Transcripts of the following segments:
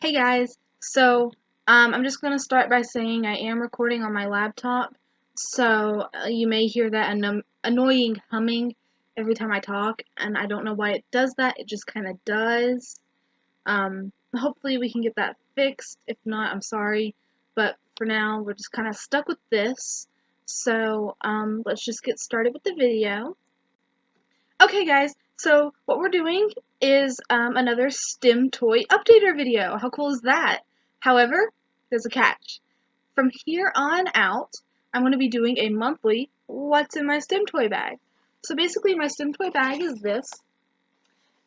Hey guys, I'm just going to start by saying I am recording on my laptop, so you may hear that annoying humming every time I talk, and I don't know why it does that, it just kind of does. Hopefully we can get that fixed. If not, I'm sorry, but for now we're just kind of stuck with this, so let's just get started with the video. Okay guys, so what we're doing is another Stim toy updater video. How cool is that? However, there's a catch. From here on out, I'm going to be doing a monthly What's in my Stim toy bag. So basically my Stim toy bag is this,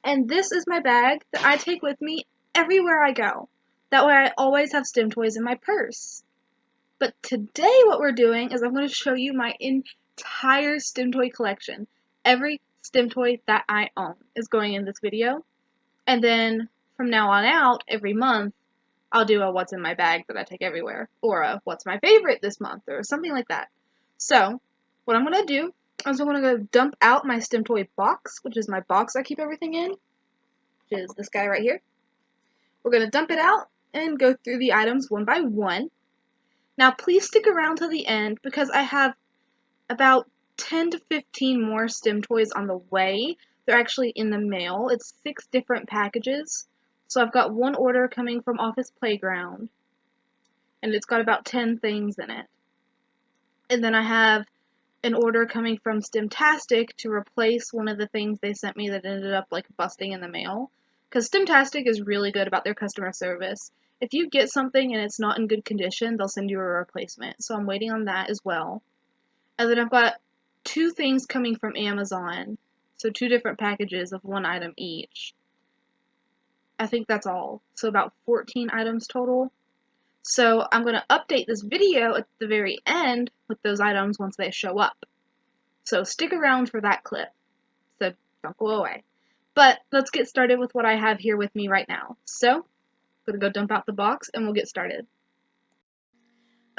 and this is my bag that I take with me everywhere I go. That way I always have Stim toys in my purse. But today what we're doing is I'm going to show you my entire Stim toy collection. Every Stim toy that I own is going in this video. And then from now on out, every month, I'll do a what's in my bag that I take everywhere. Or a what's my favorite this month, or something like that. So, what I'm going to do is I'm going to go dump out my Stim toy box, which is my box I keep everything in, which is this guy right here. We're going to dump it out and go through the items one by one. Now please stick around till the end because I have about 10 to 15 more Stim toys on the way. They're actually in the mail. It's 6 different packages. So I've got one order coming from Office Playground, and it's got about 10 things in it. And then I have an order coming from Stimtastic to replace one of the things they sent me that ended up like busting in the mail. Because Stimtastic is really good about their customer service. If you get something and it's not in good condition, they'll send you a replacement. So I'm waiting on that as well. And then I've got 2 things coming from Amazon. So 2 different packages of 1 item each. I think that's all. So about 14 items total. So I'm going to update this video at the very end with those items once they show up. So stick around for that clip. So don't go away. But let's get started with what I have here with me right now. So I'm going to go dump out the box and we'll get started.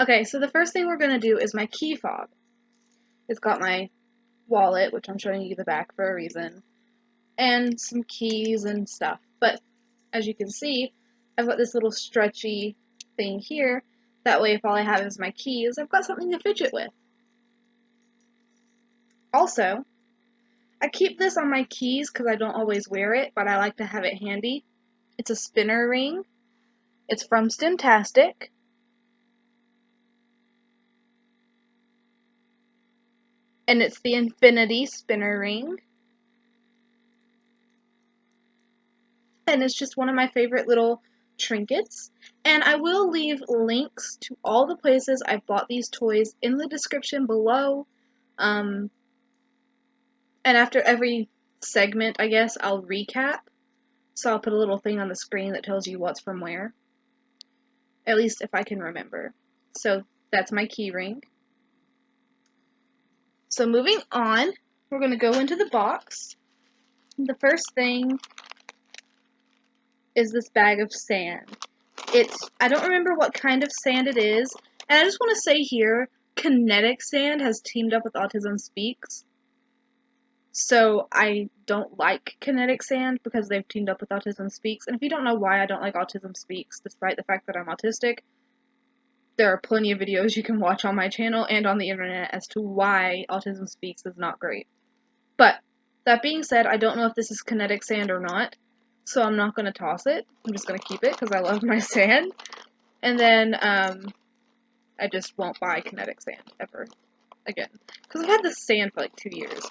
Okay, so the first thing we're going to do is my key fob. It's got my wallet, which I'm showing you the back for a reason, and some keys and stuff. But as you can see, I've got this little stretchy thing here. That way, if all I have is my keys, I've got something to fidget with. Also, I keep this on my keys because I don't always wear it, but I like to have it handy. It's a spinner ring. It's from Stimtastic. And it's the Infinity spinner ring. And it's just one of my favorite little trinkets. And I will leave links to all the places I've bought these toys in the description below. And after every segment, I guess, I'll recap. So I'll put a little thing on the screen that tells you what's from where. At least if I can remember. So that's my key ring. So moving on, we're going to go into the box. The first thing is this bag of sand. I don't remember what kind of sand it is, and I just want to say here, Kinetic Sand has teamed up with Autism Speaks. So I don't like Kinetic Sand because they've teamed up with Autism Speaks, and if you don't know why I don't like Autism Speaks, despite the fact that I'm autistic, there are plenty of videos you can watch on my channel and on the internet as to why Autism Speaks is not great. But, that being said, I don't know if this is Kinetic Sand or not, so I'm not going to toss it. I'm just going to keep it because I love my sand. And then, I just won't buy Kinetic Sand ever again. Because I've had this sand for like 2 years.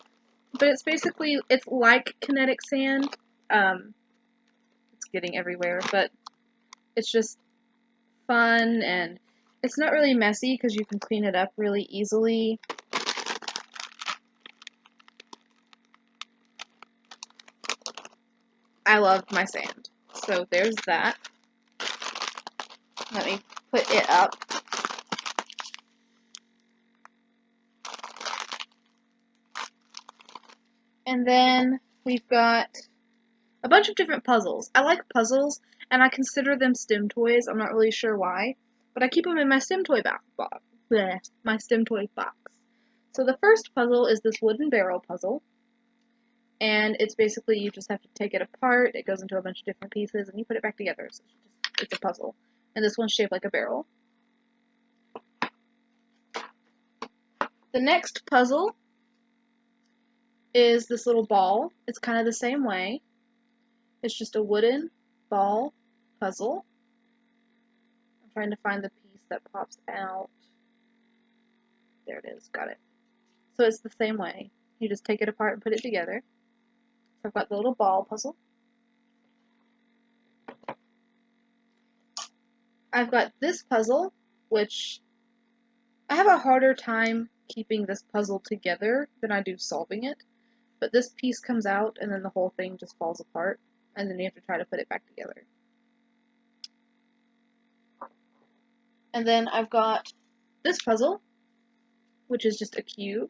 But it's basically, it's like Kinetic Sand. It's getting everywhere, but it's just fun and it's not really messy because you can clean it up really easily. I love my sand. So there's that. Let me put it up. And then we've got a bunch of different puzzles. I like puzzles, and I consider them Stim toys. I'm not really sure why, but I keep them in my Stim toy box. My Stim toy box. So the first puzzle is this wooden barrel puzzle, and it's basically you just have to take it apart. It goes into a bunch of different pieces, and you put it back together. So it's a puzzle. And this one's shaped like a barrel. The next puzzle is this little ball. It's kind of the same way. It's just a wooden ball puzzle. I'm trying to find the piece that pops out. There it is, got it. So it's the same way. You just take it apart and put it together. So I've got the little ball puzzle. I've got this puzzle, which I have a harder time keeping this puzzle together than I do solving it. But this piece comes out and then the whole thing just falls apart, and then you have to try to put it back together. And then I've got this puzzle, which is just a cube.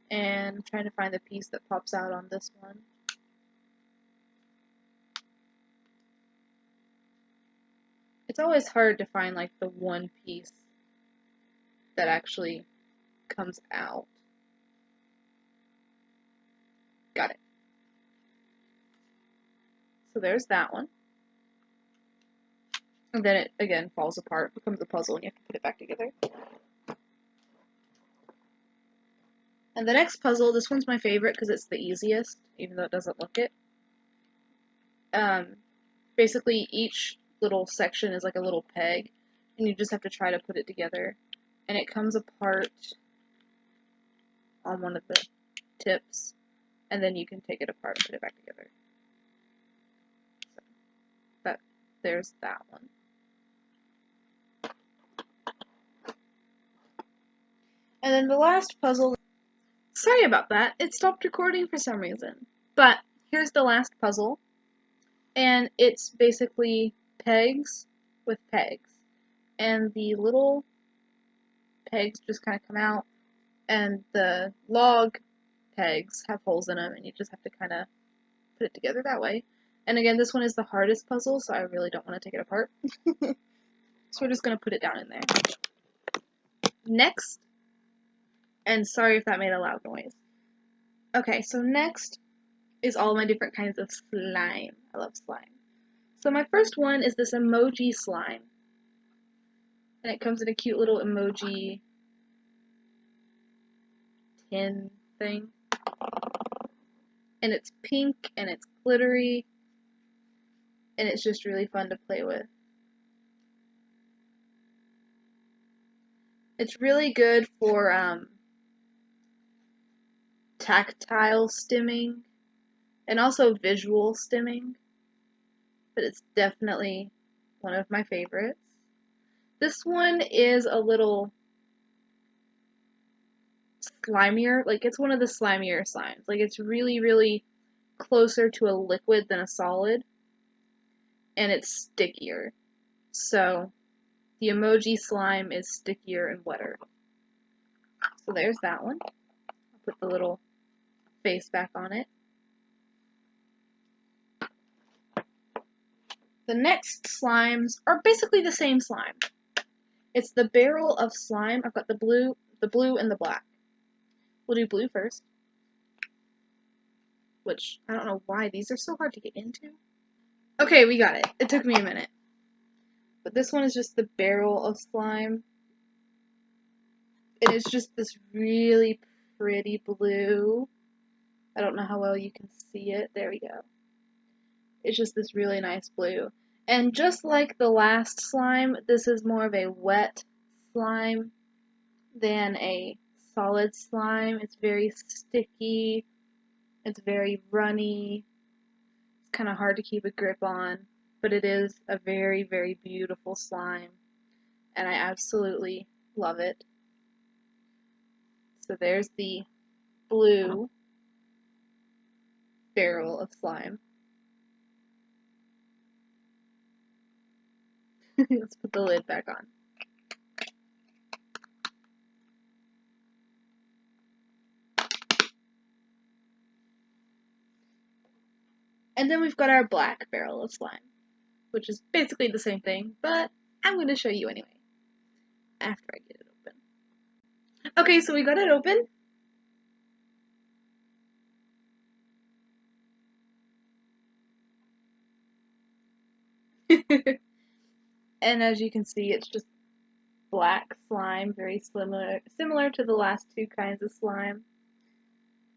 And I'm trying to find the piece that pops out on this one. It's always hard to find like the one piece that actually comes out. Got it. So there's that one. And then it again falls apart, becomes a puzzle, and you have to put it back together. And the next puzzle, this one's my favorite because it's the easiest, even though it doesn't look it. Basically, each little section is like a little peg, and you just have to try to put it together. And it comes apart on one of the tips, and then you can take it apart and put it back together. So there's that one. And then the last puzzle, sorry about that, it stopped recording for some reason. But here's the last puzzle, and it's basically pegs with pegs. And the little pegs just kind of come out, and the log pegs have holes in them, and you just have to kind of put it together that way. And again, this one is the hardest puzzle, so I really don't want to take it apart. So we're just going to put it down in there. Next, and sorry if that made a loud noise. Okay, so next is all my different kinds of slime. I love slime. So my first one is this emoji slime. And it comes in a cute little emoji tin thing. And it's pink and it's glittery. And it's just really fun to play with. It's really good for tactile stimming and also visual stimming. But it's definitely one of my favorites. This one is a little slimier, like it's one of the slimier slimes. Like it's really, really closer to a liquid than a solid, and it's stickier. So the emoji slime is stickier and wetter. So there's that one. I'll put the little face back on it. The next slimes are basically the same slime. It's the barrel of slime. I've got the blue, and the black. We'll do blue first. Which, I don't know why. These are so hard to get into. Okay, we got it. It took me a minute. But this one is just the barrel of slime. And it's just this really pretty blue. I don't know how well you can see it. There we go. It's just this really nice blue. And just like the last slime, this is more of a wet slime than a solid slime. It's very sticky. It's very runny. It's kind of hard to keep a grip on. But it is a very, very beautiful slime. And I absolutely love it. So there's the blue barrel of slime. Let's put the lid back on. And then we've got our black barrel of slime, which is basically the same thing, but I'm going to show you anyway, after I get it open. Okay, so we got it open. And as you can see, it's just black slime, very similar to the last two kinds of slime.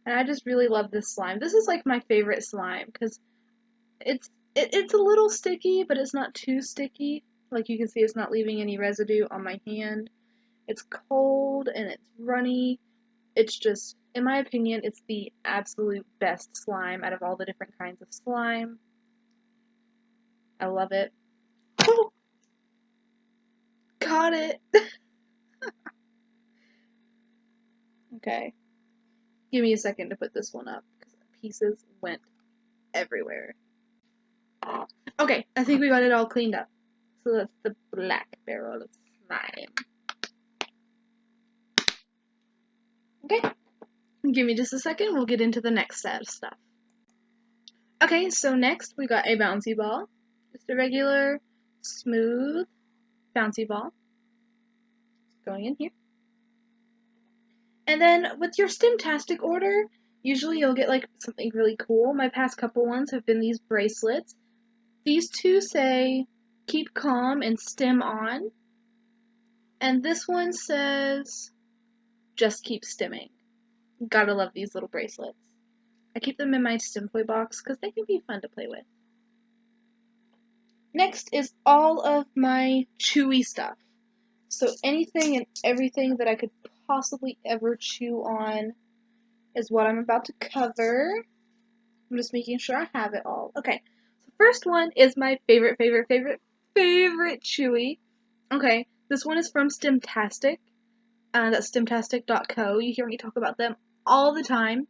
And I just really love this slime. This is like my favorite slime because it's a little sticky, but it's not too sticky. Like you can see, it's not leaving any residue on my hand. It's cold and it's runny. It's just, in my opinion, it's the absolute best slime out of all the different kinds of slime. I love it. Oh, got it. Okay, give me a second to put this one up because the pieces went everywhere. Okay, I think we got it all cleaned up. So that's the black barrel of slime. Okay, give me just a second, we'll get into the next set of stuff. Okay, so next we got a bouncy ball. Just a regular, smooth bouncy ball. Going in here. And then with your Stimtastic order, usually you'll get like something really cool. My past couple ones have been these bracelets. These two say keep calm and stim on. And this one says just keep stimming. Gotta love these little bracelets. I keep them in my stim toy box because they can be fun to play with. Next is all of my chewy stuff. So anything and everything that I could possibly ever chew on is what I'm about to cover. I'm just making sure I have it all. Okay, so first one is my favorite chewy. Okay, this one is from Stimtastic. That's stimtastic.co. You hear me talk about them all the time.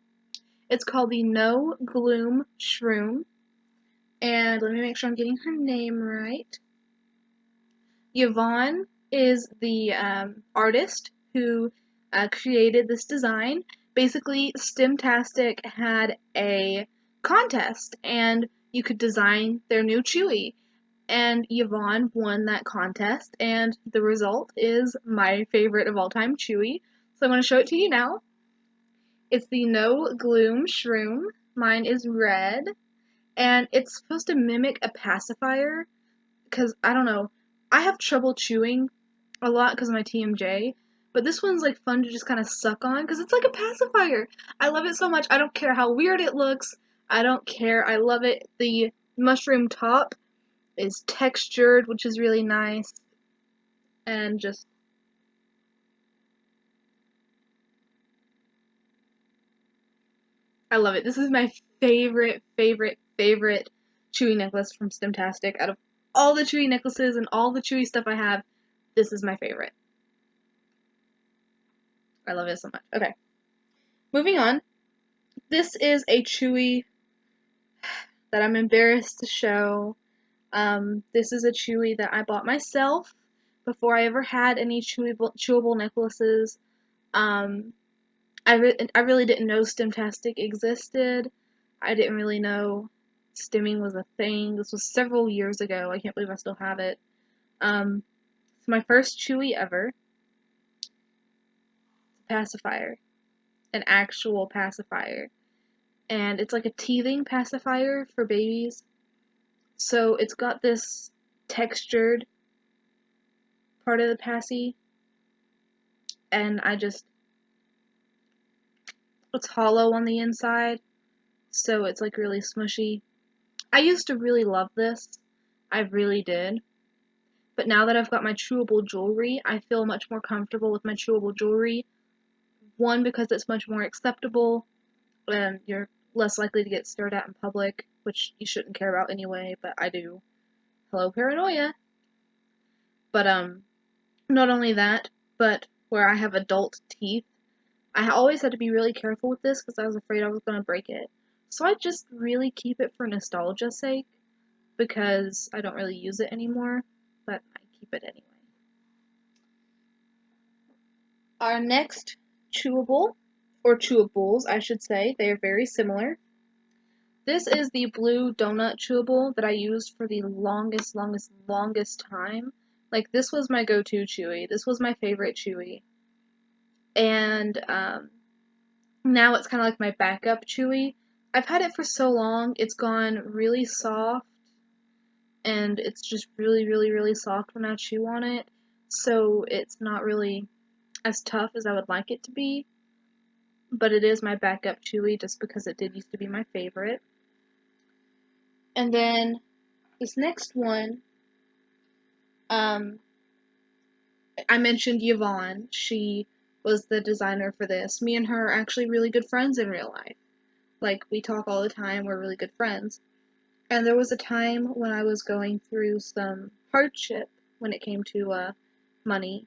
It's called the No Gloom Shroom. And let me make sure I'm getting her name right. Yvonne is the artist who created this design. Basically, Stimtastic had a contest, and you could design their new Chewy. And Yvonne won that contest, and the result is my favorite of all time Chewy. So I'm going to show it to you now. It's the No Gloom Shroom. Mine is red, and it's supposed to mimic a pacifier, because, I don't know, I have trouble chewing a lot because of my TMJ, but this one's like fun to just kind of suck on because it's like a pacifier. I love it so much. I don't care how weird it looks. I don't care. I love it. The mushroom top is textured, which is really nice, and just I love it. This is my favorite Chewy necklace from Stimtastic. Out of all the Chewy necklaces and all the Chewy stuff I have, this is my favorite. I love it so much. Okay. Moving on. This is a Chewy that I'm embarrassed to show. This is a Chewy that I bought myself before I ever had any chewable necklaces. I really didn't know Stimtastic existed. I didn't really know stimming was a thing. This was several years ago. I can't believe I still have it. It's my first Chewy ever. It's a pacifier. An actual pacifier. And it's like a teething pacifier for babies. So it's got this textured part of the passy. And it's hollow on the inside. So it's like really smushy. I used to really love this. I really did. But now that I've got my chewable jewelry, I feel much more comfortable with my chewable jewelry. One, because it's much more acceptable, and you're less likely to get stared at in public, which you shouldn't care about anyway, but I do. Hello, paranoia. But, not only that, but where I have adult teeth, I always had to be really careful with this because I was afraid I was going to break it. So I just really keep it for nostalgia's sake, because I don't really use it anymore, but I keep it anyway. Our next chewable, or chewables, I should say, they are very similar. This is the blue donut chewable that I used for the longest time. Like, this was my go-to chewy. This was my favorite chewy. And, now it's kind of like my backup chewy. I've had it for so long, it's gone really soft, and it's just really, really, really soft when I chew on it, so it's not really as tough as I would like it to be, but it is my backup chewy just because it did used to be my favorite. And then this next one, I mentioned Yvonne. She was the designer for this. Me and her are actually really good friends in real life. Like, we talk all the time, we're really good friends. And there was a time when I was going through some hardship when it came to money,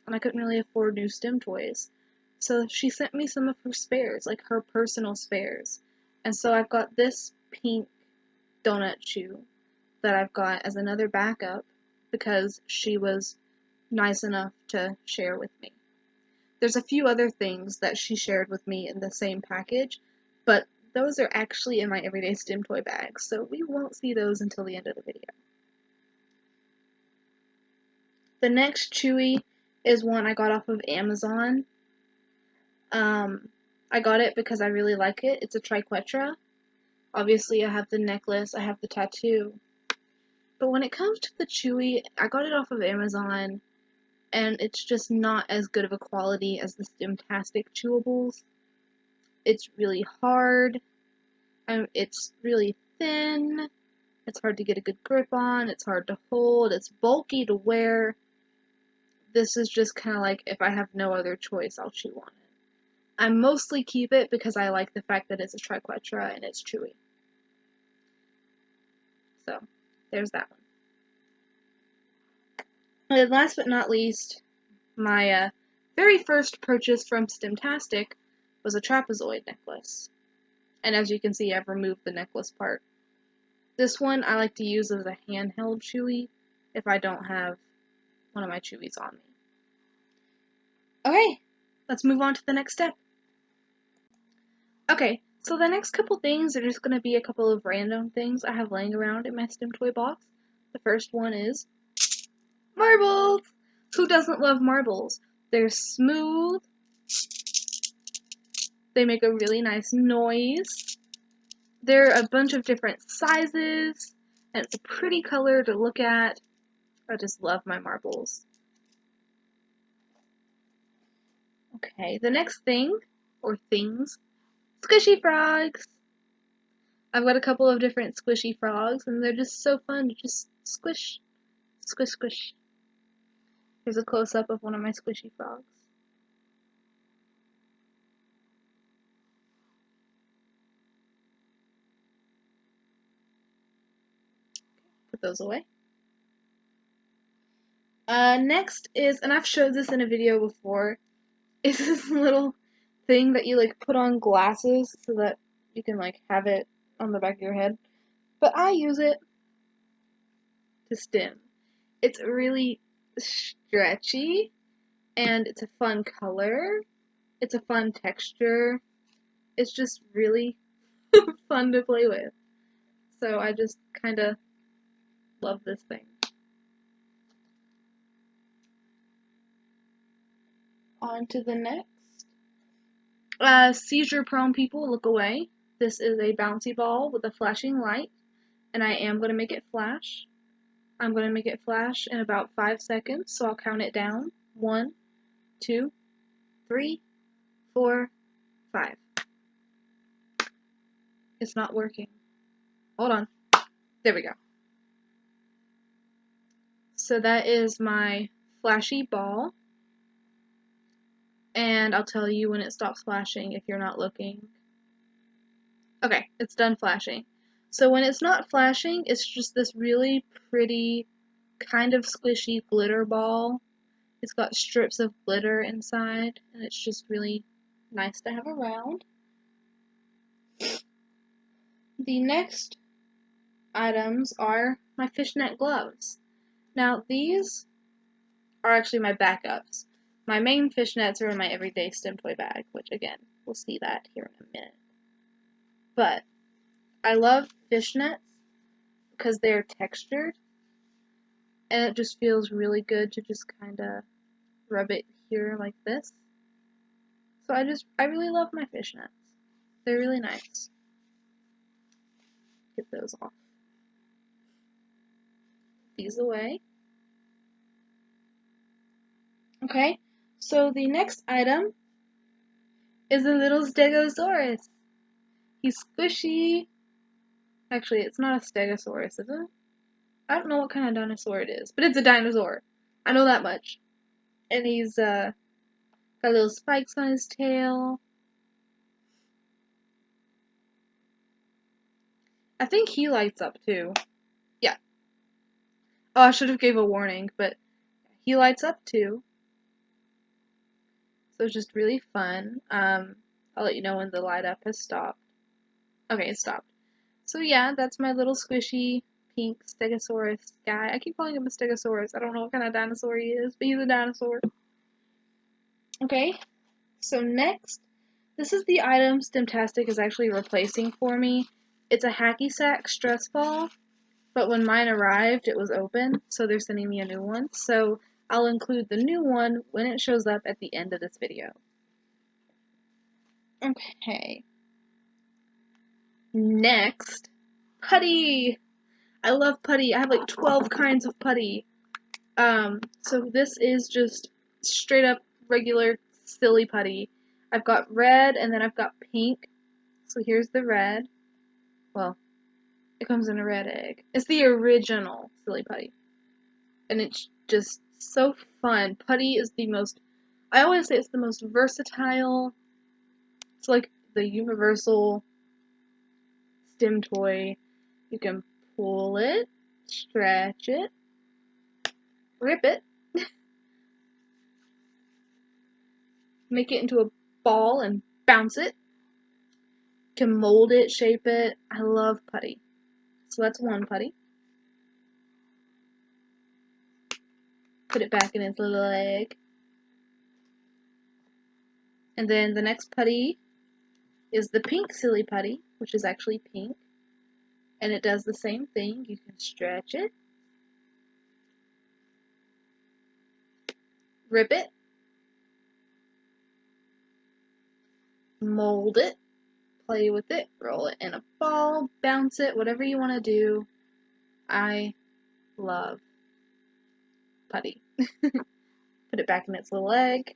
and I couldn't really afford new Stim toys. So she sent me some of her spares, like her personal spares. And so I've got this pink donut chew that I've got as another backup because she was nice enough to share with me. There's a few other things that she shared with me in the same package, but those are actually in my everyday Stim toy bag, so we won't see those until the end of the video. The next Chewy is one I got off of Amazon. I got it because I really like it. It's a triquetra. Obviously, I have the necklace, I have the tattoo. But when it comes to the Chewy, I got it off of Amazon, and it's just not as good of a quality as the Stimtastic chewables. It's really hard. It's really thin. It's hard to get a good grip on. It's hard to hold. It's bulky to wear. This is just kind of like, if I have no other choice, I'll chew on it. I mostly keep it because I like the fact that it's a triquetra and it's chewy. So, there's that one. And last but not least, my very first purchase from Stimtastic was a trapezoid necklace. And as you can see, I've removed the necklace part. This one I like to use as a handheld chewy if I don't have one of my chewies on me. Okay, let's move on to the next step. Okay, so the next couple things are just going to be a couple of random things I have laying around in my Stim toy box. The first one is marbles! Who doesn't love marbles? They're smooth, they make a really nice noise, they're a bunch of different sizes, and it's a pretty color to look at. I just love my marbles. Okay, the next thing, or things, squishy frogs. I've got a couple of different squishy frogs, and they're just so fun to just squish, squish, squish. Here's a close-up of one of my squishy frogs. Put those away. Next is, and I've showed this in a video before, is this little thing that you like put on glasses so that you can like have it on the back of your head. But I use it to stim. It's really stretchy, and it's a fun color. It's a fun texture. It's just really fun to play with. So I just kind of love this thing. On to the next. Seizure-prone people, look away. This is a bouncy ball with a flashing light, and I am going to make it flash. I'm going to make it flash in about 5 seconds, so I'll count it down. 1, 2, 3, 4, 5. It's not working. Hold on. There we go. So that is my flashy ball. And I'll tell you when it stops flashing if you're not looking. Okay, it's done flashing. So when it's not flashing, it's just this really pretty, kind of squishy glitter ball. It's got strips of glitter inside, and it's just really nice to have around. The next items are my fishnet gloves. Now, these are actually my backups. My main fishnets are in my everyday Stim toy bag, which again, we'll see that here in a minute. But I love fishnets because they're textured, and it just feels really good to just kind of rub it here like this. So I really love my fishnets. They're really nice. Get those off. these away. Okay, so the next item is a little Stegosaurus. He's squishy. Actually, it's not a Stegosaurus, is it? I don't know what kind of dinosaur it is, but it's a dinosaur. I know that much. And he's got little spikes on his tail. I think he lights up too. Yeah. Oh, I should have gave a warning, but he lights up too. So it's just really fun. I'll let you know when the light up has stopped. Okay, it stopped. So yeah, that's my little squishy pink Stegosaurus guy. I keep calling him a Stegosaurus. I don't know what kind of dinosaur he is, but he's a dinosaur. Okay, so next, this is the item Stimtastic is actually replacing for me. It's a hacky sack stress ball, but when mine arrived, it was open, so they're sending me a new one. So I'll include the new one when it shows up at the end of this video. Okay. Next, putty. I love putty. I have like 12 kinds of putty. So this is just straight up regular silly putty. I've got red and then I've got pink. So here's the red. Well, it comes in a red egg. It's the original silly putty. And it's just so fun. Putty is the most, I always say it's the most versatile. It's like the universal Stim toy. You can pull it, stretch it, rip it, make it into a ball and bounce it. You can mold it, shape it. I love putty. So that's one putty. Put it back in its little egg. And then the next putty is the pink silly putty, which is actually pink. And it does the same thing. You can stretch it, rip it, mold it, play with it, roll it in a ball, bounce it, whatever you want to do. I love putty. Put it back in its little egg.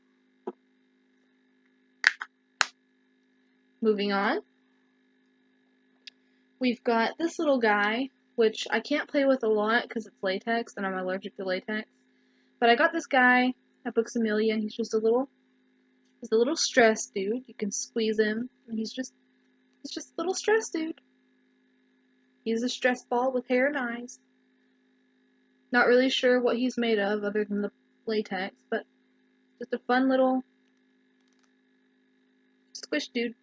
Moving on. We've got this little guy, which I can't play with a lot because it's latex and I'm allergic to latex. But I got this guy at Books A Million. He's a little stress dude. You can squeeze him, and he's just a little stress dude. He's a stress ball with hair and eyes. Not really sure what he's made of other than the latex, but just a fun little squish dude.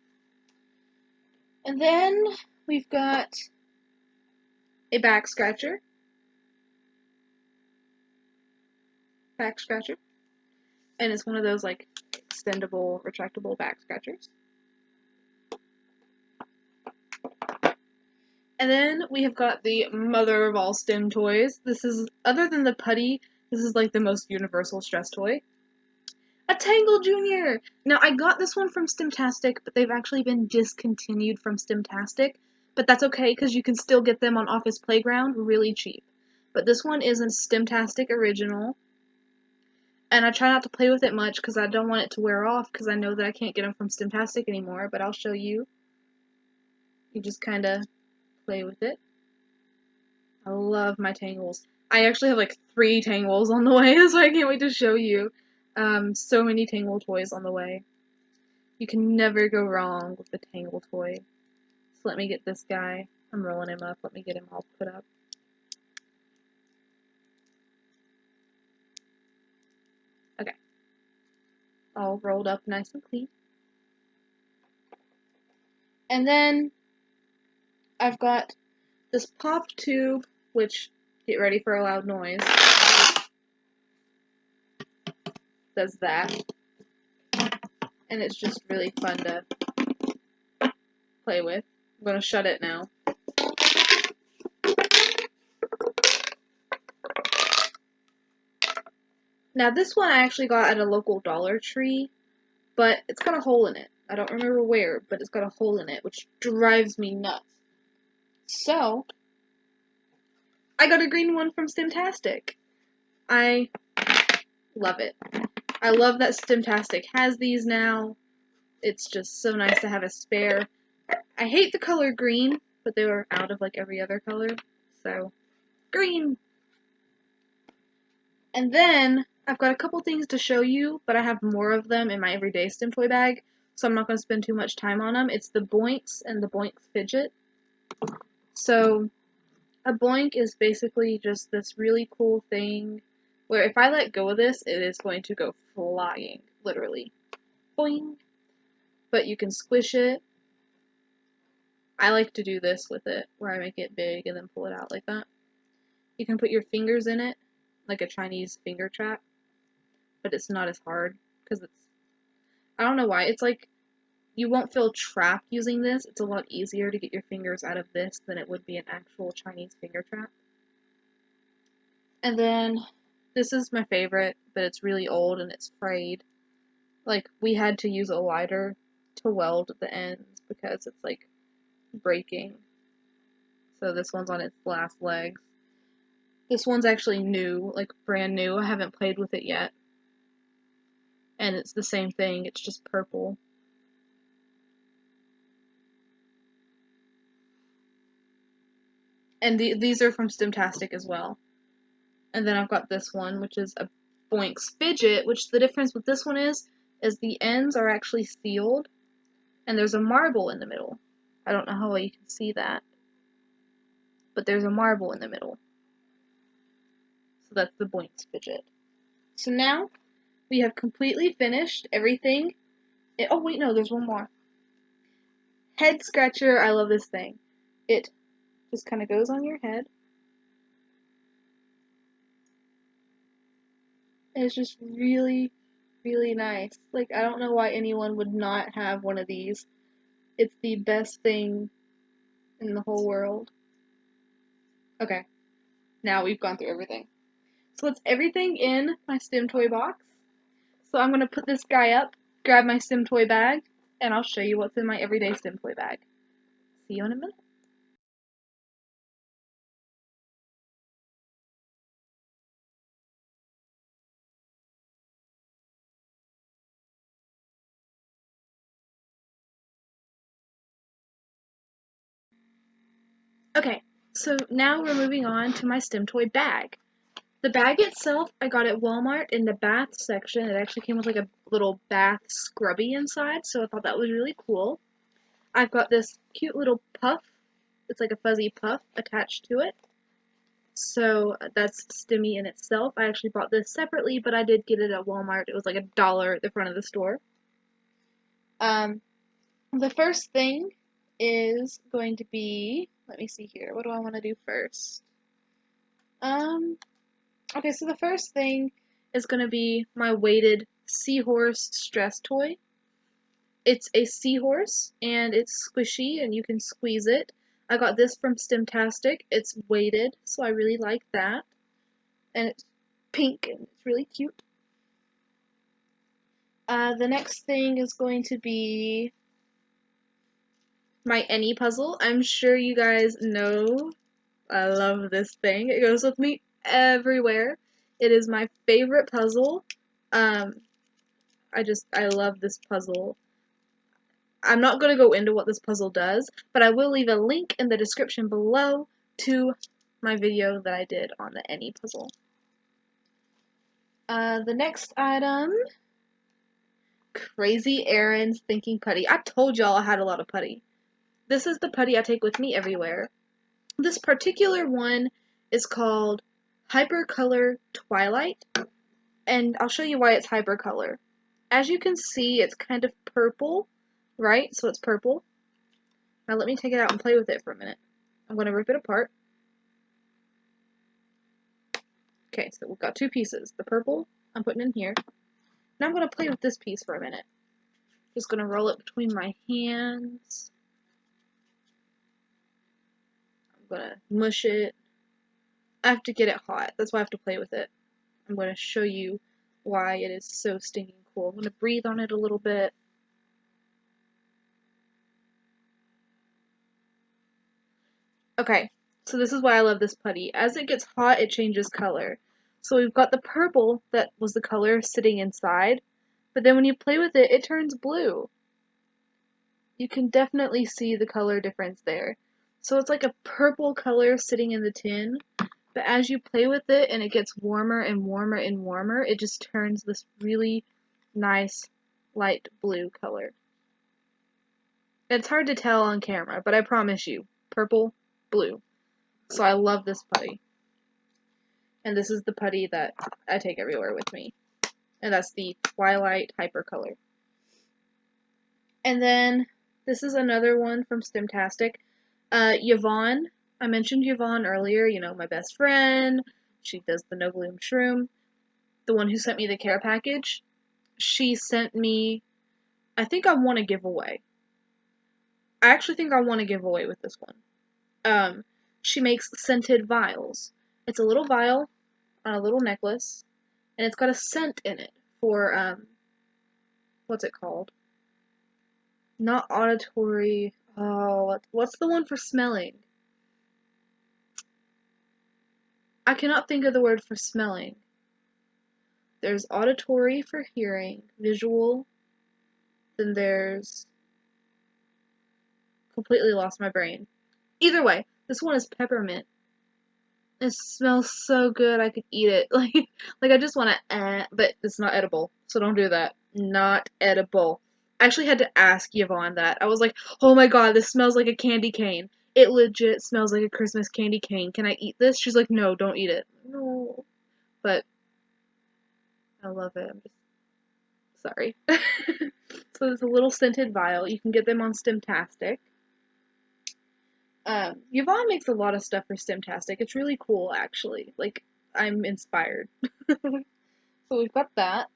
And then we've got a back scratcher. And it's one of those like extendable, retractable back scratchers. And then we have got the mother of all Stim toys. This is, other than the putty, this is like the most universal stress toy. A Tangle Jr. Now, I got this one from Stimtastic, but they've actually been discontinued from Stimtastic. But that's okay, because you can still get them on Office Playground really cheap. But this one is a Stimtastic original. And I try not to play with it much, because I don't want it to wear off, because I know that I can't get them from Stimtastic anymore. But I'll show you. You just kind of play with it. I love my Tangles. I actually have like 3 Tangles on the way, so I can't wait to show you. So many Tangle toys on the way. You can never go wrong with the Tangle toy. So let me get this guy. I'm rolling him up. Let me get him all put up. Okay. All rolled up nice and clean. And then I've got this pop tube, which, get ready for a loud noise, does that. And it's just really fun to play with. I'm going to shut it now. Now this one I actually got at a local Dollar Tree, but it's got a hole in it. I don't remember where, but it's got a hole in it, which drives me nuts. So, I got a green one from Stimtastic. I love it. I love that Stimtastic has these now. It's just so nice to have a spare. I hate the color green, but they were out of like every other color, so green. And then I've got a couple things to show you, but I have more of them in my everyday Stim toy bag, so I'm not going to spend too much time on them. It's the Boinks and the Boinks Fidget. So a Boink is basically just this really cool thing where if I let go of this, it is going to go flying, literally. Boing! But you can squish it. I like to do this with it, where I make it big and then pull it out like that. You can put your fingers in it, like a Chinese finger trap, but it's not as hard, because I don't know why, it's like, you won't feel trapped using this. It's a lot easier to get your fingers out of this than it would be an actual Chinese finger trap. And then, this is my favorite, but it's really old and it's frayed. Like, we had to use a lighter to weld the ends because it's, like, breaking. So this one's on its last legs. This one's actually new, like brand new. I haven't played with it yet. And it's the same thing, it's just purple. And these are from Stimtastic as well. And then I've got this one, which is a Boinks Fidget, which the difference with this one is the ends are actually sealed, and there's a marble in the middle. I don't know how well you can see that, but there's a marble in the middle. So that's the Boinks Fidget. So now, we have completely finished everything. Oh wait, no, there's one more. Head scratcher, I love this thing. It just kind of goes on your head. And it's just really, really nice. Like, I don't know why anyone would not have one of these. It's the best thing in the whole world. Okay, now we've gone through everything. So that's everything in my Stim toy box. So I'm going to put this guy up, grab my Stim toy bag, and I'll show you what's in my everyday Stim toy bag. See you in a minute. Okay, so now we're moving on to my Stim toy bag. The bag itself, I got at Walmart in the bath section. It actually came with like a little bath scrubby inside, so I thought that was really cool. I've got this cute little puff. It's like a fuzzy puff attached to it. So that's Stimmy in itself. I actually bought this separately, but I did get it at Walmart. It was like $1 at the front of the store. The first thing is going to be, let me see here, what do I want to do first? Okay, so the first thing is going to be my weighted seahorse stress toy. It's a seahorse, and it's squishy, and you can squeeze it. I got this from Stimtastic. It's weighted, so I really like that. And it's pink, and it's really cute. The next thing is going to be my Any puzzle. I'm sure you guys know I love this thing. It goes with me everywhere. It is my favorite puzzle. I love this puzzle. I'm not going to go into what this puzzle does, but I will leave a link in the description below to my video that I did on the Any puzzle. The next item, Crazy Aaron's Thinking Putty. I told y'all I had a lot of putty. This is the putty I take with me everywhere. This particular one is called Hypercolor Twilight, and I'll show you why it's hypercolor. As you can see, it's kind of purple, right? So it's purple. Now let me take it out and play with it for a minute. I'm going to rip it apart. Okay, so we've got two pieces. The purple, I'm putting in here. Now I'm going to play with this piece for a minute. Just going to roll it between my hands. I'm going to mush it. I have to get it hot. That's why I have to play with it. I'm going to show you why it is so stinking cool. I'm going to breathe on it a little bit. Okay, So this is why I love this putty. As it gets hot, it changes color. So we've got the purple that was the color sitting inside, but then when you play with it, it turns blue. You can definitely see the color difference there. So it's like a purple color sitting in the tin, but as you play with it and it gets warmer and warmer and warmer, it just turns this really nice light blue color. It's hard to tell on camera, but I promise you, purple, blue. So I love this putty. And this is the putty that I take everywhere with me. And that's the Twilight Hypercolor. And then this is another one from Stimtastic. Yvonne. I mentioned Yvonne earlier, you know, my best friend. She does the No Bloom Shroom. The one who sent me the care package. She sent me, I think I want a giveaway. I actually think I want a giveaway with this one. She makes scented vials. It's a little vial on a little necklace, and it's got a scent in it for, what's it called? Not auditory, oh, what's the one for smelling? I cannot think of the word for smelling. There's auditory for hearing, visual, then there's, completely lost my brain. Either way, this one is peppermint. It smells so good, I could eat it. Like I just want to, but it's not edible, so don't do that. Not edible. I actually had to ask Yvonne that. I was like, oh my god, this smells like a candy cane. It legit smells like a Christmas candy cane. Can I eat this? She's like, no, don't eat it. No. But I love it. I'm just sorry. So it's a little scented vial. You can get them on Stimtastic. Yvonne makes a lot of stuff for Stimtastic. It's really cool, actually. Like, I'm inspired. So we've got that.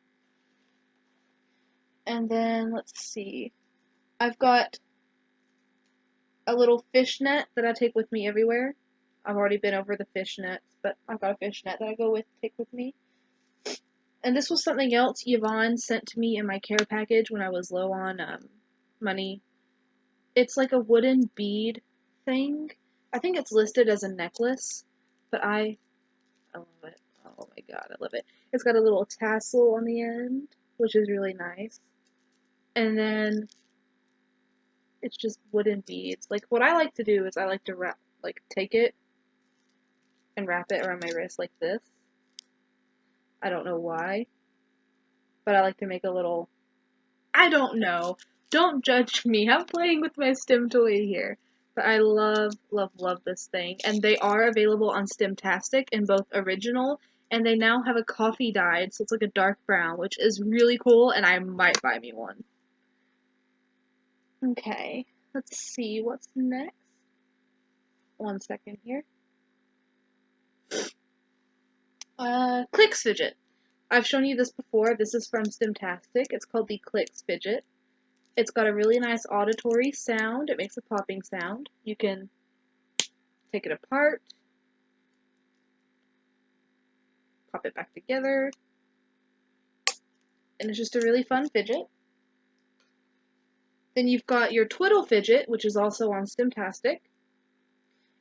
And then, let's see. I've got a little fishnet that I take with me everywhere. I've already been over the fishnets, but I've got a fishnet that I take with me. And this was something else Yvonne sent to me in my care package when I was low on money. It's like a wooden bead thing. I think it's listed as a necklace, but I love it. Oh my god, I love it. It's got a little tassel on the end, which is really nice. And then it's just wooden beads. Like, what I like to do is I like to take it and wrap it around my wrist like this. I don't know why, but I like to make a little, I don't know. Don't judge me. I'm playing with my Stim toy here. But I love, love, love this thing. And they are available on Stimtastic in both original, and they now have a coffee dyed, so it's like a dark brown, which is really cool, and I might buy me one. Okay, let's see what's next. 1 second here. Clicks Fidget. I've shown you this before. This is from Stimtastic. It's called the Clicks Fidget. It's got a really nice auditory sound. It makes a popping sound. You can take it apart, pop it back together, and it's just a really fun fidget. Then you've got your Twiddle Fidget, which is also on Stimtastic.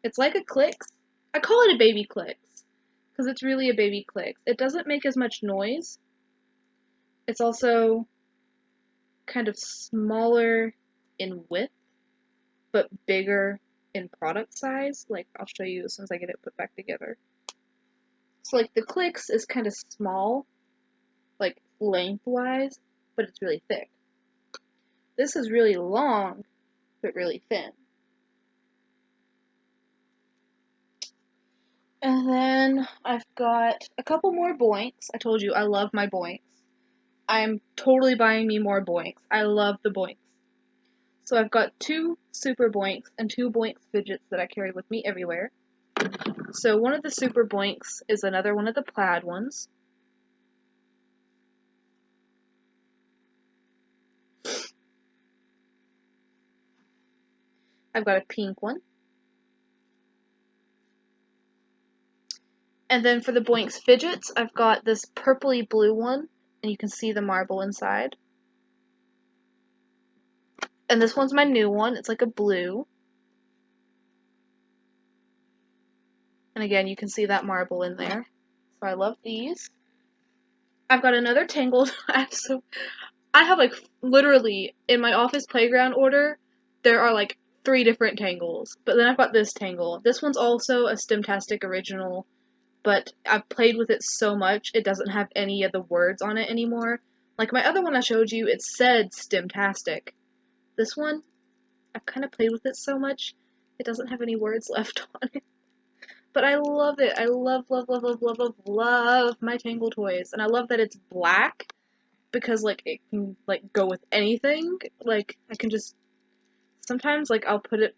It's like a Clicks. I call it a baby Clicks, because it's really a baby Clicks. It doesn't make as much noise. It's also kind of smaller in width, but bigger in product size. Like, I'll show you as soon as I get it put back together. So, like, the Clicks is kind of small, like, lengthwise, but it's really thick. This is really long, but really thin. And then I've got a couple more boinks. I told you I love my boinks. I'm totally buying me more boinks. I love the boinks. So I've got 2 super boinks and 2 boinks fidgets that I carry with me everywhere. So one of the super boinks is another one of the plaid ones. I've got a pink one. And then for the boinks fidgets, I've got this purpley blue one, and you can see the marble inside. And this one's my new one. It's like a blue. And again, you can see that marble in there. So I love these. I've got another Tangled. I have like literally in my office playground order, there are like 3 different Tangles. But then I've got this Tangle. This one's also a Stimtastic original, but I've played with it so much it doesn't have any of the words on it anymore. Like my other one I showed you, it said Stimtastic. This one, I've kind of played with it so much, it doesn't have any words left on it. But I love it. I love, love, love, love, love, love, love my Tangle toys. And I love that it's black because, like, it can, like, go with anything. Like, I can just, sometimes, like, I'll put it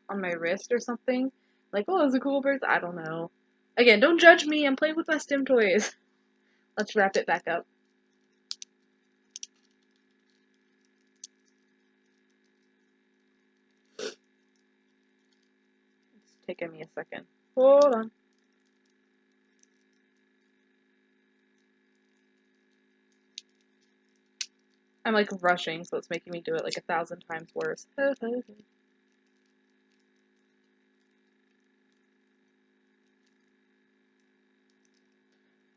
on my wrist or something. Like, oh, it's a cool bird. I don't know. Again, don't judge me. I'm playing with my Stim toys. Let's wrap it back up. It's taking me a second. Hold on. I'm like rushing, so it's making me do it like 1,000 times worse.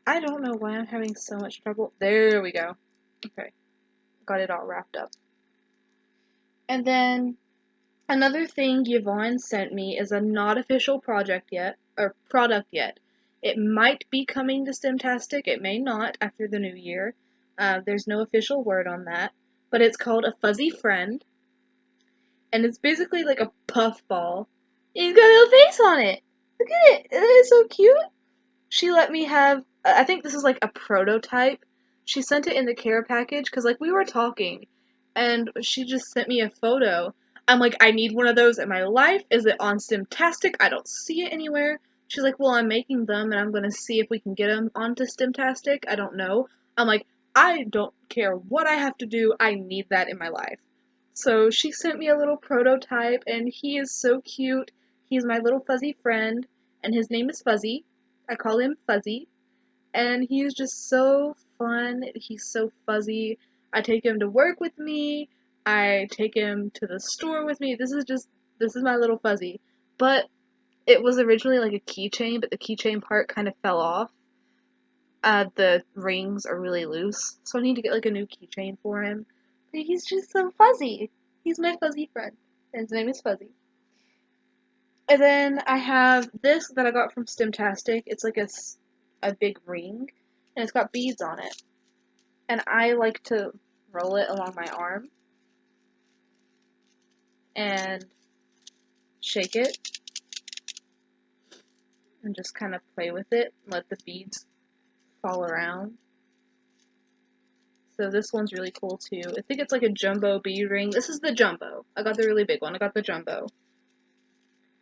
I don't know why I'm having so much trouble. There we go. Okay. Got it all wrapped up. And then another thing Yvonne sent me is a not official product yet. It might be coming to Stimtastic, it may not after the new year. There's no official word on that, but it's called a Fuzzy Friend, and it's basically like a puff ball. It's got a little face on it. Look at it. Isn't it so cute? She let me have, I think this is like a prototype. She sent it in the care package because like we were talking and she just sent me a photo. I'm like, I need one of those in my life. Is it on Stimtastic? I don't see it anywhere. She's like, well, I'm making them and I'm going to see if we can get them onto Stimtastic. I don't know. I'm like, I don't care what I have to do. I need that in my life. So she sent me a little prototype and he is so cute. He's my little fuzzy friend and his name is Fuzzy. I call him Fuzzy, and he's just so fun. He's so fuzzy. I take him to work with me. I take him to the store with me. This is my little Fuzzy. But it was originally like a keychain, but the keychain part kind of fell off. The rings are really loose, so I need to get like a new keychain for him. But he's just so fuzzy. He's my fuzzy friend, and his name is Fuzzy. And then I have this that I got from Stimtastic. It's like a big ring, and it's got beads on it. And I like to roll it along my arm and shake it and just kind of play with it, let the beads fall around. So this one's really cool too. I think it's like a jumbo bead ring. This is the jumbo. I got the really big one. I got the jumbo.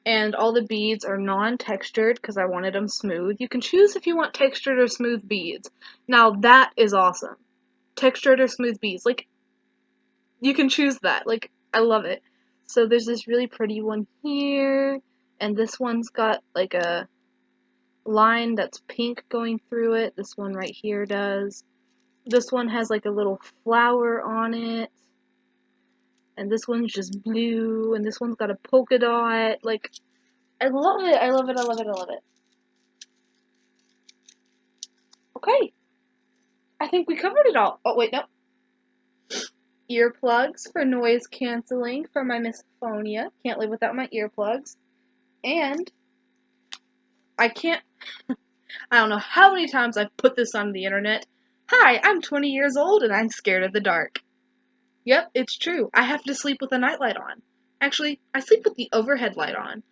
And all the beads are non-textured because I wanted them smooth. You can choose if you want textured or smooth beads. Now that is awesome. Textured or smooth beads. Like, you can choose that. Like, I love it. So there's this really pretty one here, and this one's got like a line that's pink going through it. This one right here does. This one has like a little flower on it. And this one's just blue, and this one's got a polka dot. Like, I love it, I love it, I love it, I love it. Okay. I think we covered it all. Oh, wait, no. Earplugs for noise canceling for my misophonia. Can't live without my earplugs. And I can't, I don't know how many times I've put this on the internet. Hi, I'm 20 years old and I'm scared of the dark. Yep, it's true. I have to sleep with a nightlight on. Actually, I sleep with the overhead light on,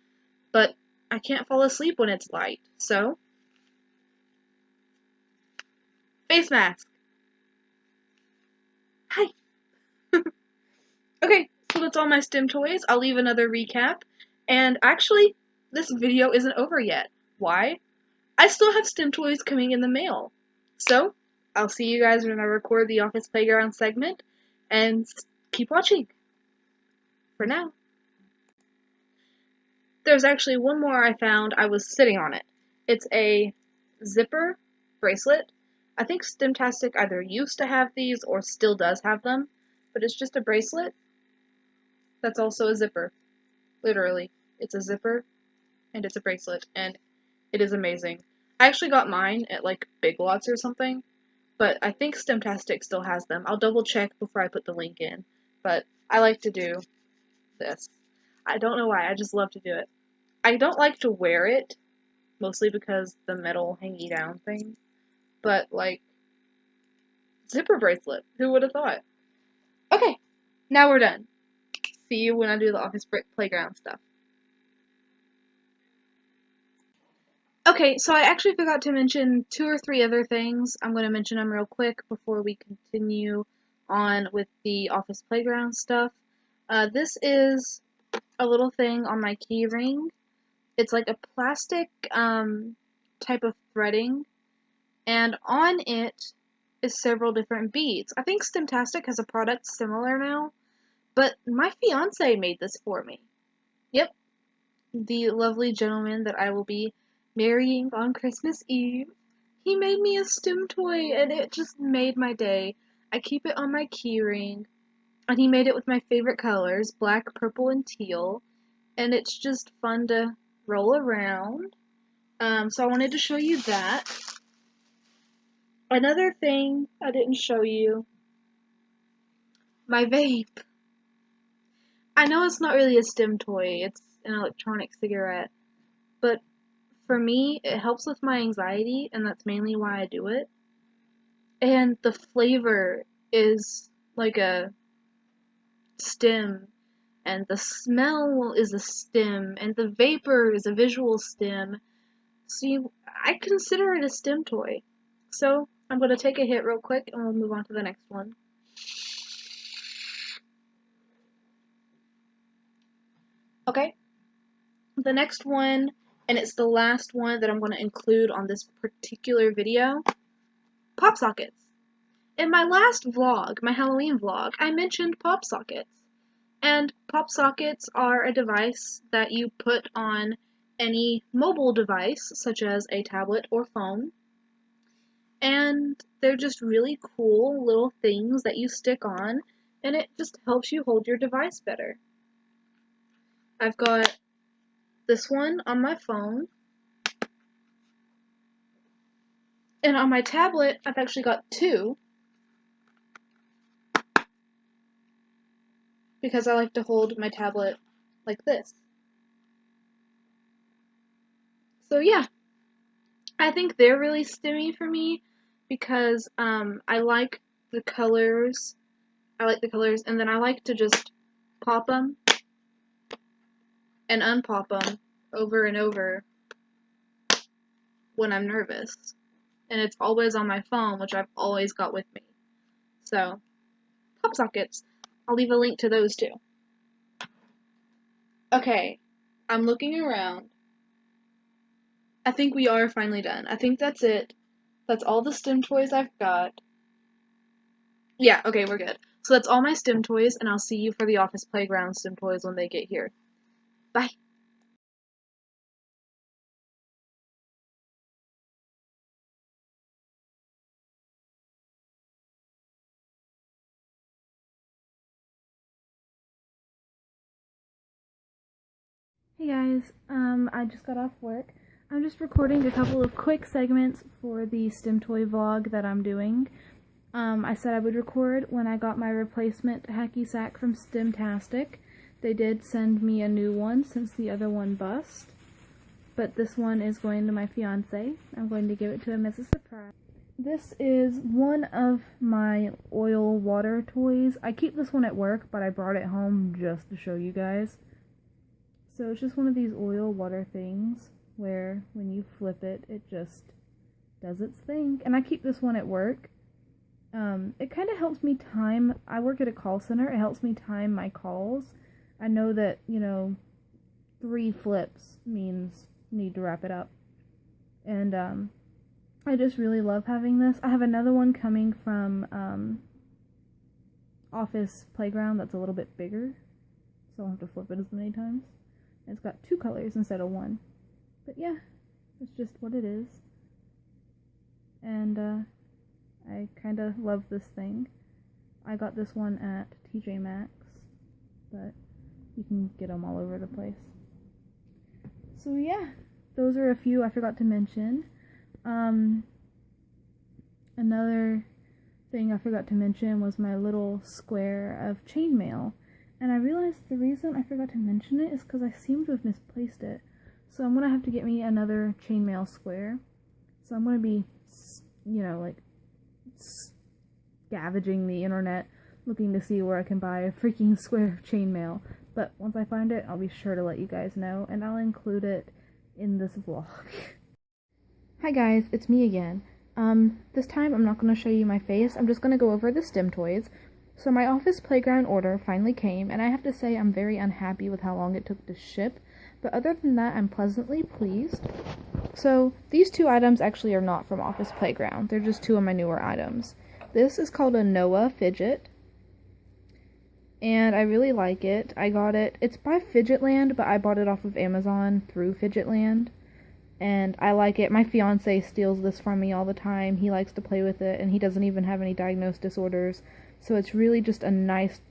but I can't fall asleep when it's light, so face mask. Hi. Okay, so that's all my Stim toys. I'll leave another recap. And actually, this video isn't over yet. Why? I still have Stim toys coming in the mail. So, I'll see you guys when I record the Office Playground segment, and keep watching. For now. There's actually one more I found. I was sitting on it. It's a zipper bracelet. I think Stimtastic either used to have these or still does have them, but it's just a bracelet that's also a zipper. Literally, it's a zipper and it's a bracelet, and it is amazing. I actually got mine at like Big Lots or something, but I think Stimtastic still has them. I'll double check before I put the link in, but I like to do this. I don't know why, I just love to do it. I don't like to wear it, mostly because the metal hangy down thing, but like, zipper bracelet, who would have thought? Okay, now we're done. See you when I do the office playground stuff. Okay, so I actually forgot to mention 2 or 3 other things. I'm going to mention them real quick before we continue on with the office playground stuff. This is a little thing on my key ring. It's like a plastic type of threading, and on it is several different beads. I think Stimtastic has a product similar now, but my fiance made this for me. Yep, the lovely gentleman that I will be marrying on Christmas Eve. He made me a Stim toy, and it just made my day. I keep it on my keyring, and he made it with my favorite colors, black, purple, and teal, and it's just fun to roll around. So I wanted to show you that. Another thing I didn't show you, my vape. I know it's not really a Stim toy, it's an electronic cigarette, but for me, it helps with my anxiety, and that's mainly why I do it. And the flavor is like a Stim, and the smell is a Stim, and the vapor is a visual Stim. So I consider it a Stim toy. So I'm going to take a hit real quick, and we'll move on to the next one. Okay, the next one, and it's the last one that I'm going to include on this particular video, pop sockets. In my last vlog, my Halloween vlog, I mentioned pop sockets. And pop sockets are a device that you put on any mobile device, such as a tablet or phone. And they're just really cool little things that you stick on, and it just helps you hold your device better. I've got this one on my phone, and on my tablet, I've actually got 2, because I like to hold my tablet like this. So yeah, I think they're really stimmy for me, because I like the colors. And then I like to just pop them and unpop them over and over when I'm nervous. And it's always on my phone, which I've always got with me. So, pop sockets. I'll leave a link to those too. Okay, I'm looking around. I think we are finally done. I think that's it. That's all the Stim toys I've got. Yeah, okay, we're good. So that's all my Stim toys, and I'll see you for the office playground Stim toys when they get here. Bye! Hey guys, I just got off work. I'm just recording a couple of quick segments for the Stim Toy vlog that I'm doing. I said I would record when I got my replacement hacky sack from Stimtastic. They did send me a new one since the other one bust, but this one is going to my fiance. I'm going to give it to him as a surprise. This is one of my oil water toys. I keep this one at work, but I brought it home just to show you guys. So it's just one of these oil water things where when you flip it, it just does its thing. And I keep this one at work. It kind of helps me time. I work at a call center. It helps me time my calls. I know that, 3 flips means need to wrap it up. And I just really love having this. I have another one coming from Office Playground that's a little bit bigger. So I'll have to flip it as many times. It's got 2 colors instead of 1. But yeah, that's just what it is. And I kind of love this thing. I got this one at TJ Maxx, but you can get them all over the place. So yeah, those are a few I forgot to mention. Another thing I forgot to mention was my little square of chainmail. And I realized the reason I forgot to mention it is because I seem to have misplaced it. So I'm going to have to get me another chainmail square. So I'm going to be, you know, like, scavenging the internet looking to see where I can buy a freaking square of chainmail. But once I find it, I'll be sure to let you guys know, and I'll include it in this vlog. Hi guys, it's me again. This time I'm not going to show you my face, I'm just going to go over the Stim toys. So my office playground order finally came, and I have to say I'm very unhappy with how long it took to ship, but other than that I'm pleasantly pleased. So these two items actually are not from Office Playground, they're just two of my newer items. This is called a Noah fidget, and I really like it. I got it, it's by Fidgetland, but I bought it off of Amazon through Fidgetland. And I like it. My fiance steals this from me all the time. He likes to play with it, and he doesn't even have any diagnosed disorders. So it's really just a nice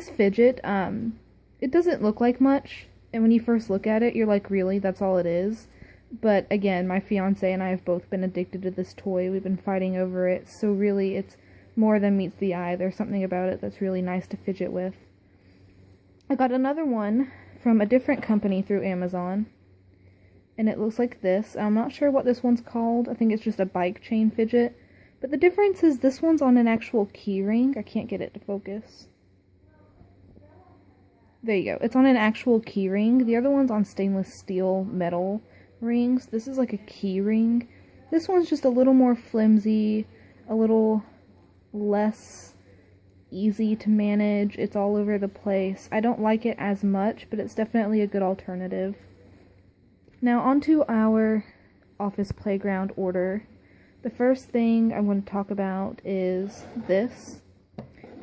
fidget. It doesn't look like much, and when you first look at it, you're like, really, that's all it is? But again, my fiance and I have both been addicted to this toy. We've been fighting over it, so really it's more than meets the eye. There's something about it that's really nice to fidget with. I got another one from a different company through Amazon. And it looks like this. I'm not sure what this one's called. I think it's just a bike chain fidget. But the difference is this one's on an actual key ring. I can't get it to focus. There you go. It's on an actual key ring. The other one's on stainless steel metal rings. This is like a key ring. This one's just a little more flimsy, a little less easy to manage. It's all over the place. I don't like it as much, but it's definitely a good alternative. Now onto our office playground order. The first thing I want to talk about is this.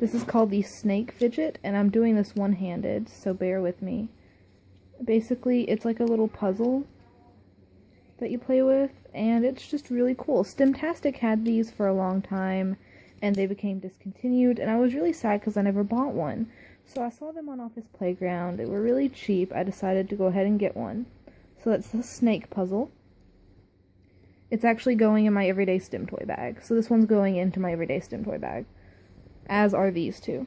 This is called the snake fidget, and I'm doing this one-handed, so bear with me. Basically, it's like a little puzzle that you play with, and it's just really cool. Stimtastic had these for a long time, and they became discontinued, and I was really sad because I never bought one. So I saw them on Office Playground. They were really cheap. I decided to go ahead and get one. So that's the snake puzzle. It's actually going in my everyday Stim toy bag. So this one's going into my everyday Stim toy bag. As are these two.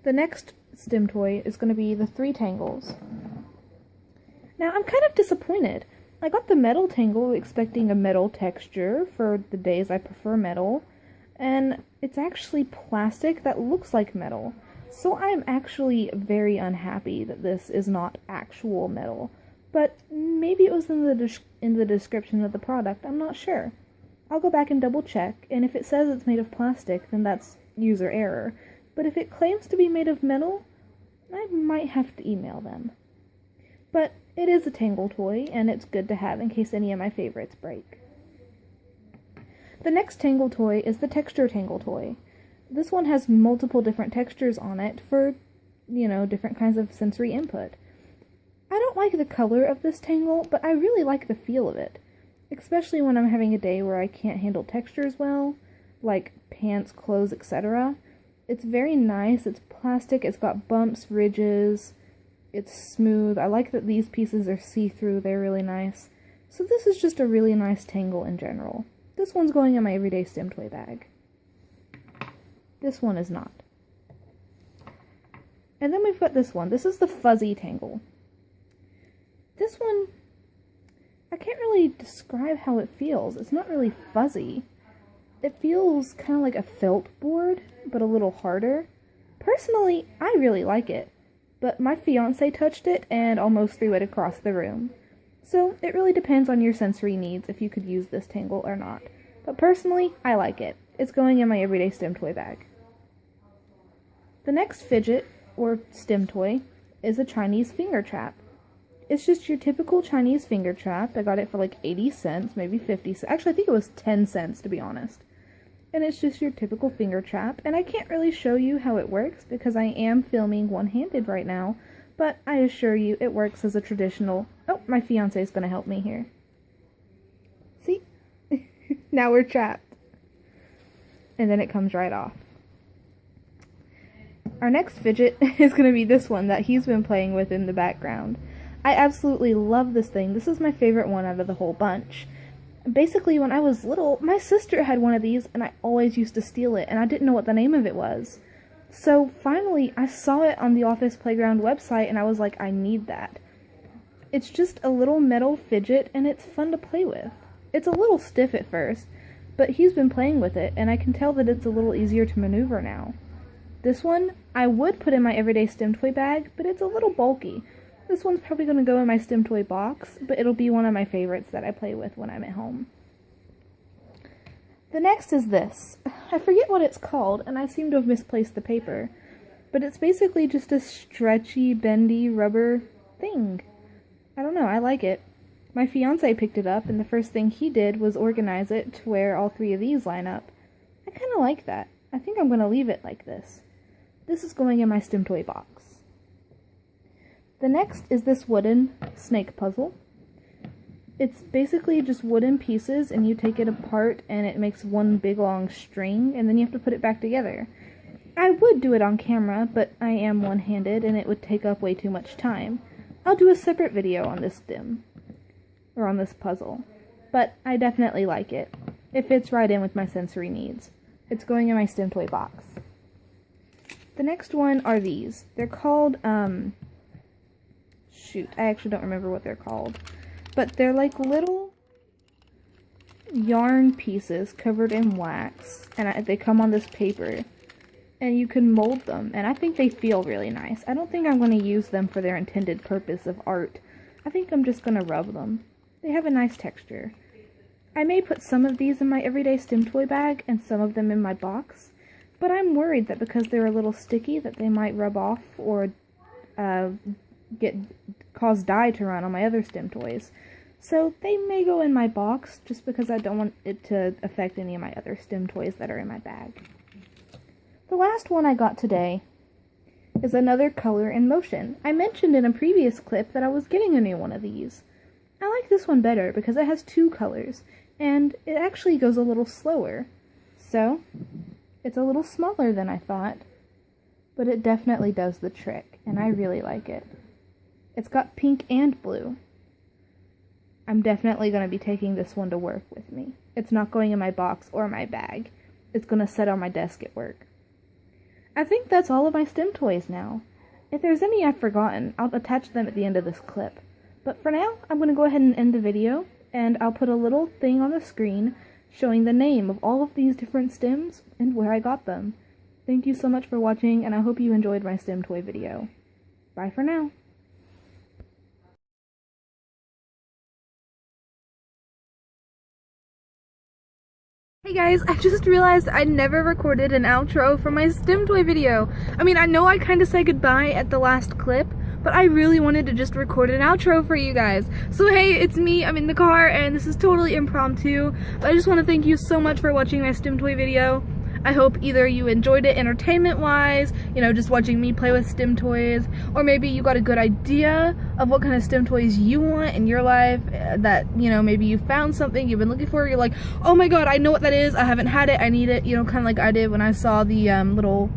The next Stim toy is going to be the 3 tangles. Now I'm kind of disappointed. I got the metal tangle expecting a metal texture for the days I prefer metal. And it's actually plastic that looks like metal. So I'm actually very unhappy that this is not actual metal, but maybe it was in the description of the product, I'm not sure. I'll go back and double check, and if it says it's made of plastic, then that's user error, but if it claims to be made of metal, I might have to email them. But it is a tangle toy, and it's good to have in case any of my favorites break. The next tangle toy is the texture tangle toy. This one has multiple different textures on it for, you know, different kinds of sensory input. I don't like the color of this tangle, but I really like the feel of it. Especially when I'm having a day where I can't handle textures well, like pants, clothes, etc. It's very nice, it's plastic, it's got bumps, ridges, it's smooth. I like that these pieces are see-through, they're really nice. So this is just a really nice tangle in general. This one's going in my everyday Stim toy bag. This one is not. And then we've got this one. This is the fuzzy tangle. This one, I can't really describe how it feels. It's not really fuzzy. It feels kind of like a felt board, but a little harder. Personally, I really like it, but my fiance touched it and almost threw it across the room. So it really depends on your sensory needs if you could use this tangle or not. But personally, I like it. It's going in my everyday Stim toy bag. The next fidget, or Stim toy, is a Chinese finger trap. It's just your typical Chinese finger trap. I got it for like 80 cents, maybe 50 cents. Actually, I think it was 10 cents to be honest. And it's just your typical finger trap. And I can't really show you how it works because I am filming one-handed right now. But I assure you it works as a traditional... Oh, my fiance is going to help me here. See? Now we're trapped. And then it comes right off. Our next fidget is going to be this one that he's been playing with in the background. I absolutely love this thing. This is my favorite one out of the whole bunch. Basically, when I was little, my sister had one of these, and I always used to steal it, and I didn't know what the name of it was. So finally, I saw it on the Office Playground website, and I was like, I need that. It's just a little metal fidget, and it's fun to play with. It's a little stiff at first, but he's been playing with it, and I can tell that it's a little easier to maneuver now. This one, I would put in my everyday Stim toy bag, but it's a little bulky. This one's probably going to go in my Stim toy box, but it'll be one of my favorites that I play with when I'm at home. The next is this. I forget what it's called, and I seem to have misplaced the paper, but it's basically just a stretchy, bendy rubber thing. I don't know, I like it. My fiance picked it up, and the first thing he did was organize it to where all three of these line up. I kind of like that. I think I'm going to leave it like this. This is going in my Stim toy box. The next is this wooden snake puzzle. It's basically just wooden pieces, and you take it apart and it makes one big long string, and then you have to put it back together. I would do it on camera, but I am one-handed and it would take up way too much time. I'll do a separate video on this Stim, or on this puzzle, but I definitely like it. It fits right in with my sensory needs. It's going in my Stim toy box. The next one are these. They're called, shoot, I actually don't remember what they're called. But they're like little yarn pieces covered in wax, and they come on this paper, and you can mold them, and I think they feel really nice. I don't think I'm going to use them for their intended purpose of art. I think I'm just going to rub them. They have a nice texture. I may put some of these in my everyday Stim toy bag and some of them in my box, but I'm worried that because they're a little sticky that they might rub off or cause dye to run on my other Stim toys. So they may go in my box just because I don't want it to affect any of my other Stim toys that are in my bag. The last one I got today is another Color in Motion. I mentioned in a previous clip that I was getting a new one of these. I like this one better because it has two colors, and it actually goes a little slower. So, it's a little smaller than I thought, but it definitely does the trick, and I really like it. It's got pink and blue. I'm definitely going to be taking this one to work with me. It's not going in my box or my bag. It's going to sit on my desk at work. I think that's all of my Stim toys now. If there's any I've forgotten, I'll attach them at the end of this clip. But for now, I'm going to go ahead and end the video, and I'll put a little thing on the screen showing the name of all of these different Stims and where I got them. Thank you so much for watching, and I hope you enjoyed my Stim toy video. Bye for now. Hey guys, I just realized I never recorded an outro for my Stim toy video. I mean, I know I kind of said goodbye at the last clip, but I really wanted to just record an outro for you guys. So hey, it's me, I'm in the car, and this is totally impromptu, but I just want to thank you so much for watching my Stim toy video. I hope either you enjoyed it entertainment-wise, you know, just watching me play with Stim toys, or maybe you got a good idea of what kind of Stim toys you want in your life, that, you know, maybe you found something you've been looking for, you're like, oh my god, I know what that is, I haven't had it, I need it, you know, kind of like I did when I saw the little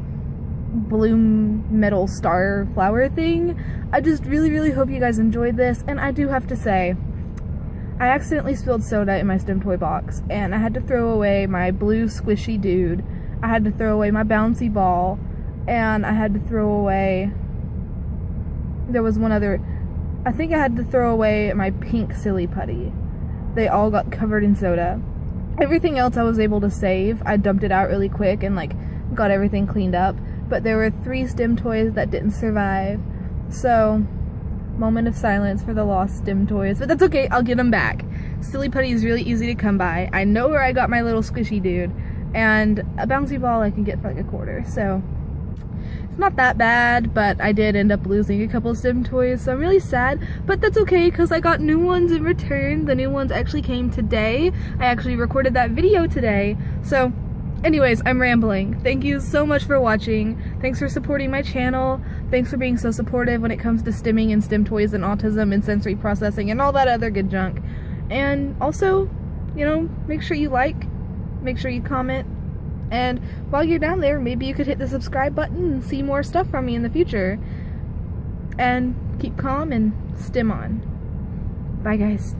bloom metal star flower thing. I just really hope you guys enjoyed this, and I do have to say, I accidentally spilled soda in my Stim toy box, and I had to throw away my blue squishy dude, I had to throw away my bouncy ball, and I had to throw away, there was one other, I think I had to throw away my pink silly putty. They all got covered in soda. Everything else I was able to save. I dumped it out really quick and like got everything cleaned up, but there were 3 Stim toys that didn't survive, so moment of silence for the lost Stim toys, but that's okay, I'll get them back. Silly putty is really easy to come by. I know where I got my little squishy dude, and a bouncy ball I can get for like $0.25, so it's not that bad, but I did end up losing a couple Stim toys, so I'm really sad, but that's okay because I got new ones in return. The new ones actually came today. I actually recorded that video today, so anyways, I'm rambling. Thank you so much for watching. Thanks for supporting my channel. Thanks for being so supportive when it comes to stimming and Stim toys and autism and sensory processing and all that other good junk. And also, you know, make sure you like, make sure you comment, and while you're down there, maybe you could hit the subscribe button and see more stuff from me in the future. And keep calm and Stim on. Bye, guys.